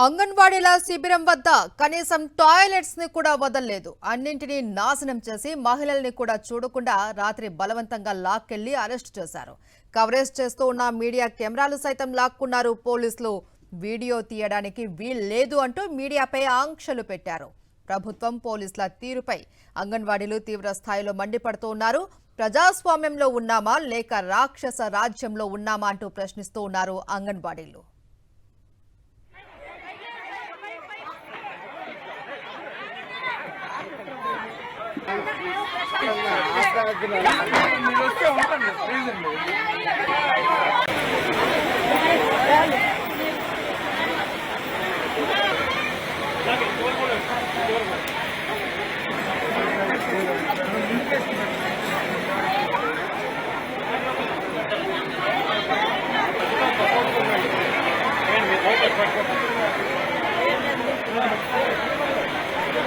అంగన్వాడీల శిబిరం వద్ద కనీసం టాయిలెట్స్ ని కూడా వదలలేదు. అన్నింటినీ నాశనం చేసి మహిళల్ని కూడా చూడకుండా రాత్రి బలవంతంగా లాక్కెళ్లి అరెస్ట్ చేశారు. కవరేజ్ చేస్తూ ఉన్న మీడియా కెమెరాలు సైతం లాక్కున్నారు పోలీసులు. వీడియో తీయడానికి వీల్లేదు అంటూ మీడియాపై ఆంక్షలు పెట్టారు. ప్రభుత్వం పోలీసుల తీరుపై అంగన్వాడీలు తీవ్ర స్థాయిలో మండిపడుతూ ఉన్నారు. ప్రజాస్వామ్యంలో ఉన్నామా లేక రాక్షస రాజ్యంలో ఉన్నామా అంటూ ప్రశ్నిస్తూ ఉన్నారు అంగన్వాడీలు.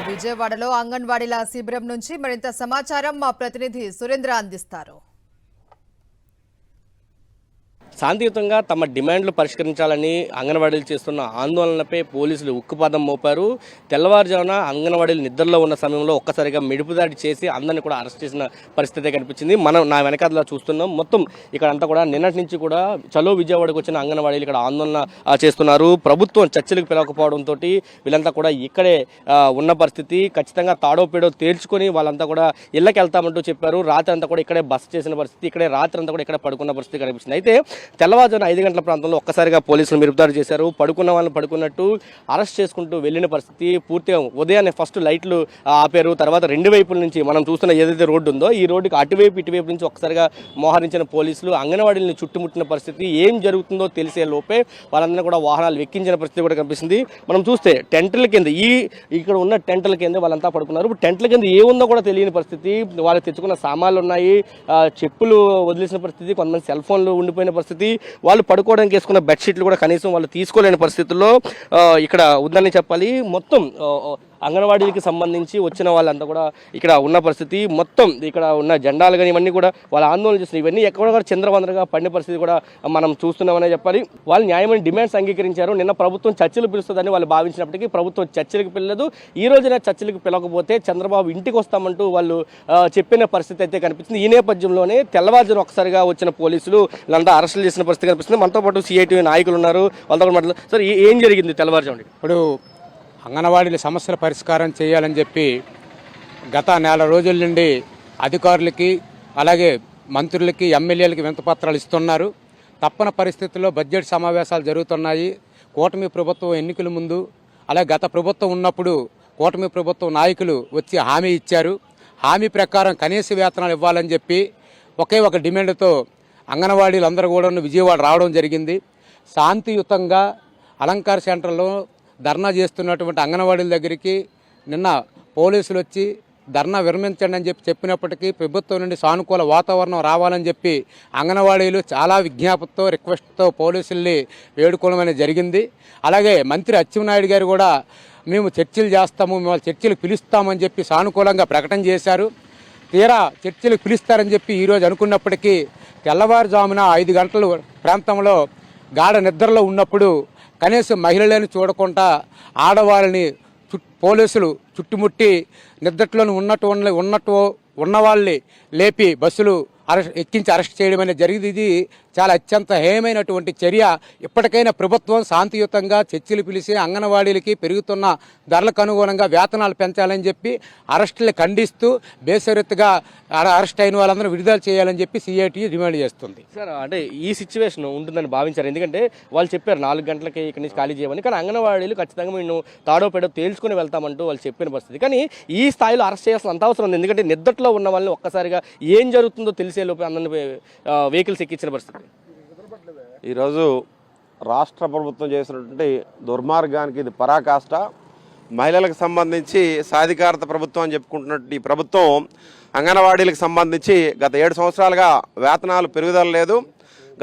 విజయవాడలో అంగన్వాడీల శిబిరం నుంచి మరింత సమాచారం మా ప్రతినిధి సురేంద్ర అందిస్తారు. శాంతియుతంగా తమ డిమాండ్లు పరిష్కరించాలని అంగన్వాడీలు చేస్తున్న ఆందోళనలపై పోలీసులు ఉక్కుపాదం మోపారు. తెల్లవారుజామున అంగన్వాడీలు నిద్రలో ఉన్న సమయంలో ఒక్కసారిగా మెడుపుదాడి చేసి అందరినీ కూడా అరెస్ట్ చేసిన పరిస్థితి కనిపించింది. మనం నా వెనకాల చూస్తున్నాం. మొత్తం ఇక్కడ అంతా కూడా నిన్నటి నుంచి కూడా చలో విజయవాడకు వచ్చిన అంగన్వాడీలు ఇక్కడ ఆందోళన చేస్తున్నారు. ప్రభుత్వం చర్చలకు పిలవకపోవడంతో వీళ్ళంతా కూడా ఇక్కడే ఉన్న పరిస్థితి. ఖచ్చితంగా తాడో పేడో తేల్చుకొని వాళ్ళంతా కూడా ఇళ్ళకి వెళ్తామంటూ చెప్పారు. రాత్రి అంతా కూడా ఇక్కడే బస చేసిన పరిస్థితి, ఇక్కడే రాత్రి అంతా కూడా ఇక్కడ పడుకున్న పరిస్థితి కనిపిస్తుంది. అయితే తెల్లవారుజామున 5 గంటల ప్రాంతంలో ఒక్కసారిగా పోలీసులు మెరుపుదాడి చేశారు. పడుకున్న వాళ్ళని పడుకున్నట్టు అరెస్ట్ చేసుకుంటూ వెళ్ళిన పరిస్థితి. పూర్తిగా ఉదయాన్నే ఫస్ట్ లైట్లు ఆపారు. తర్వాత రెండు వైపుల నుంచి మనం చూస్తున్న ఏదైతే రోడ్డు ఉందో ఈ రోడ్డుకి అటువైపు ఇటువైపు నుంచి ఒక్కసారిగా మోహరించిన పోలీసులు అంగన్వాడీలను చుట్టుముట్టిన పరిస్థితి. ఏం జరుగుతుందో తెలిసే లోపే వాళ్ళందరినీ కూడా వాహనాలు ఎక్కించిన పరిస్థితి కూడా కనిపిస్తుంది. మనం చూస్తే టెంట్ల కింద ఇక్కడ ఉన్న టెంట్ల కింద వాళ్ళంతా పడుకున్నారు. టెంట్ల కింద ఏముందో కూడా తెలియని పరిస్థితి. వాళ్ళు తెచ్చుకున్న సామాన్లు ఉన్నాయి, చెప్పులు వదిలేసిన పరిస్థితి, కొంతమంది సెల్ ఫోన్లు ఉండిపోయిన పరిస్థితి. వాళ్ళు పడుకోవడానికి వేసుకున్న బెడ్షీట్లు కూడా కనీసం వాళ్ళు తీసుకోలేని పరిస్థితుల్లో ఇక్కడ ఉందని చెప్పాలి. మొత్తం అంగన్వాడీకి సంబంధించి వచ్చిన వాళ్ళంతా కూడా ఇక్కడ ఉన్న పరిస్థితి. మొత్తం ఇక్కడ ఉన్న జెండాలు కానీ ఇవన్నీ కూడా వాళ్ళు ఆందోళన చేస్తున్నారు. ఇవన్నీ ఎక్కడ కూడా చంద్రవందరగా పడిన పరిస్థితి కూడా మనం చూస్తున్నామనే చెప్పాలి. వాళ్ళు న్యాయమైన డిమాండ్స్ అంగీకరించారు. నిన్న ప్రభుత్వం చర్చలు పిలుస్తుందని వాళ్ళు భావించినప్పటికీ ప్రభుత్వం చర్చలకు పిల్లలేదు. ఈ రోజున చర్చలకు పిలవకపోతే చంద్రబాబు ఇంటికి వస్తామంటూ వాళ్ళు చెప్పిన పరిస్థితి అయితే కనిపిస్తుంది. ఈ నేపథ్యంలోనే తెల్లవారుజామున ఒకసారిగా వచ్చిన పోలీసులు వీళ్ళంతా అరెస్టులు చేసిన పరిస్థితి కనిపిస్తుంది. మనతో పాటు సిఐటి నాయకులు ఉన్నారు. వాళ్ళతో మాట్లాడుతున్నారు. సార్, ఏం జరిగింది తెల్లవారుజామున? ఇప్పుడు అంగన్వాడీల సమస్యల పరిష్కారం చేయాలని చెప్పి గత నెల రోజుల నుండి అధికారులకి అలాగే మంత్రులకి ఎమ్మెల్యేలకి వినతిపత్రాలు ఇస్తున్నారు. తప్పని పరిస్థితుల్లో బడ్జెట్ సమావేశాలు జరుగుతున్నాయి. కూటమి ప్రభుత్వం ఎన్నికల ముందు అలాగే గత ప్రభుత్వం ఉన్నప్పుడు కూటమి ప్రభుత్వం నాయకులు వచ్చి హామీ ఇచ్చారు. హామీ ప్రకారం కనీస వేతనాలు ఇవ్వాలని చెప్పి ఒకే ఒక డిమాండ్తో అంగన్వాడీలు అందరూ కూడా విజయవాడ రావడం జరిగింది. శాంతియుతంగా అలంకార సెంటర్లో ధర్నా చేస్తున్నటువంటి అంగన్వాడీల దగ్గరికి నిన్న పోలీసులు వచ్చి ధర్నా విరమించండి అని చెప్పినప్పటికీ ప్రభుత్వం నుండి సానుకూల వాతావరణం రావాలని చెప్పి అంగన్వాడీలు చాలా విజ్ఞాపనతో రిక్వెస్ట్తో పోలీసుల్ని వేడుకోవడం జరిగింది. అలాగే మంత్రి అచ్చెన్నాయుడు గారు కూడా మేము చర్చలు చేస్తాము, మేము చర్చలకు పిలుస్తామని చెప్పి సానుకూలంగా ప్రకటన చేశారు. తీరా చర్చలకు పిలుస్తారని చెప్పి ఈరోజు అనుకున్నప్పటికీ తెల్లవారుజామున 5 గంటల ప్రాంతంలో గాఢ నిద్రలో ఉన్నప్పుడు కనీసం మహిళలను చూడకుండా ఆడవాళ్ళని పోలీసులు చుట్టుముట్టి నిద్రలోని ఉన్నవాళ్ళని లేపి బస్సులు ఎక్కించి అరెస్ట్ చేయడం అనేది జరిగింది. ఇది చాలా అత్యంత హేయమైనటువంటి చర్య. ఇప్పటికైనా ప్రభుత్వం శాంతియుతంగా చర్చలు పిలిచి అంగన్వాడీలకి పెరుగుతున్న ధరలకు అనుగుణంగా వేతనాలు పెంచాలని చెప్పి అరెస్టులు ఖండిస్తూ బేసరిత్తుగా అరెస్ట్ అయిన వాళ్ళందరూ విడుదల చేయాలని చెప్పి సిఐటి డిమాండ్ చేస్తుంది. సార్, అంటే ఈ సిచ్యువేషన్ ఉంటుందని భావించారు. ఎందుకంటే వాళ్ళు చెప్పారు 4 గంటలకి ఇక్కడి నుంచి ఖాళీ చేయమని. కానీ అంగన్వాడీలు ఖచ్చితంగా మేము తాడో పేడో తేల్చుకుని వెళ్తామంటూ వాళ్ళు చెప్పిన పరిస్థితి. కానీ ఈ స్థాయిలో అరెస్ట్ చేయాల్సిన అంత అవసరం ఉంది. ఎందుకంటే నిద్రలో ఉన్న వాళ్ళని ఒక్కసారిగా ఏం జరుగుతుందో తెలిసే లోపే అందరిని వెహికల్స్ ఎక్కించిన పరిస్థితి. ఈరోజు రాష్ట్ర ప్రభుత్వం చేసినటువంటి దుర్మార్గానికి ఇది పరాకాష్ట. మహిళలకు సంబంధించి సాధికారత ప్రభుత్వం అని చెప్పుకుంటున్నట్టు ఈ ప్రభుత్వం అంగన్వాడీలకు సంబంధించి గత 7 సంవత్సరాలుగా వేతనాలు పెరుగుదల లేదు.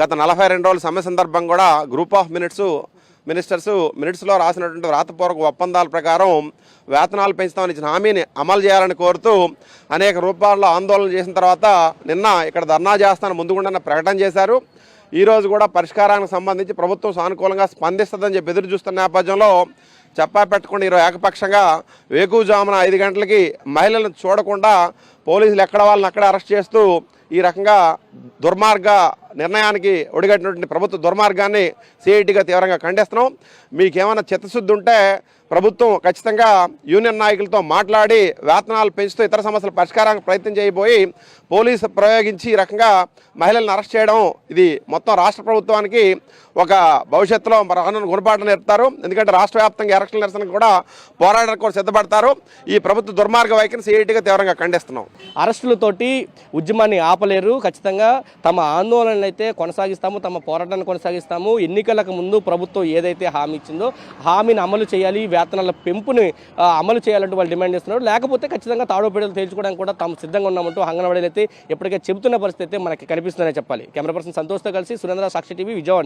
గత 42 రోజుల సమ్మె సందర్భం కూడా గ్రూప్ ఆఫ్ మినిట్స్లో రాసినటువంటి వ్రాతపూర్వక ఒప్పందాల ప్రకారం వేతనాలు పెంచుతామని ఇచ్చిన హామీని అమలు చేయాలని కోరుతూ అనేక రూపాల్లో ఆందోళన చేసిన తర్వాత నిన్న ఇక్కడ ధర్నా చేస్తానని ముందుగుండా ప్రకటన చేశారు. ఈరోజు కూడా పరిష్కారానికి సంబంధించి ప్రభుత్వం సానుకూలంగా స్పందిస్తుందని చెప్పి ఎదురు చూస్తున్న నేపథ్యంలో చెప్పా పెట్టకుండా ఈరోజు ఏకపక్షంగా వేకువజామున 5 గంటలకి మహిళలను చూడకుండా పోలీసులు ఎక్కడ వాళ్ళని అక్కడే అరెస్ట్ చేస్తూ ఈ రకంగా దుర్మార్గ నిర్ణయానికి ఒడిగట్టినటువంటి ప్రభుత్వ దుర్మార్గాన్ని సిఐటిగా తీవ్రంగా ఖండిస్తున్నాం. మీకేమైనా చిత్తశుద్ధి ఉంటే ప్రభుత్వం ఖచ్చితంగా యూనియన్ నాయకులతో మాట్లాడి వేతనాలు పెంచుతూ ఇతర సమస్యల పరిష్కారానికి ప్రయత్నం చేయబోయి పోలీసు ప్రయోగించి ఈ రకంగా మహిళలను అరెస్ట్ చేయడం ఇది మొత్తం రాష్ట్ర ప్రభుత్వానికి ఒక భవిష్యత్తులో రానున్న గుణపాఠం నేర్పుతారు. ఎందుకంటే రాష్ట్ర వ్యాప్తంగా ఎలక్షన్ నిరసనకు కూడా పోరాటానికి కూడా సిద్ధపడతారు. ఈ ప్రభుత్వ దుర్మార్గ వైఖరిని సిఐటిగా తీవ్రంగా ఖండిస్తున్నాం. అరెస్టులతోటి ఉద్యమాన్ని ఆపలేరు. ఖచ్చితంగా తమ ఆందోళనలు అయితే కొనసాగిస్తాము, తమ పోరాటాన్ని కొనసాగిస్తాము. ఎన్నికలకు ముందు ప్రభుత్వం ఏదైతే హామీ ఇచ్చిందో హామీని అమలు చేయాలి, వేతనాల పెంపుని అమలు చేయాలంటూ వాళ్ళు డిమాండ్ చేస్తున్నారు. లేకపోతే ఖచ్చితంగా తాడోపేడలు తేల్చుకోవడానికి కూడా తాము సిద్ధంగా ఉన్నామంటూ అంగన్వాడీలు అయితే ఎప్పటికే చెబుతున్న పరిస్థితి అయితే మనకి కనిపిస్తుందనే చెప్పాలి. కెమెరా పర్సన్ సంతోష్తో కలిసి సురేంద్ర, సాక్షి టీవీ, విజయవాడ.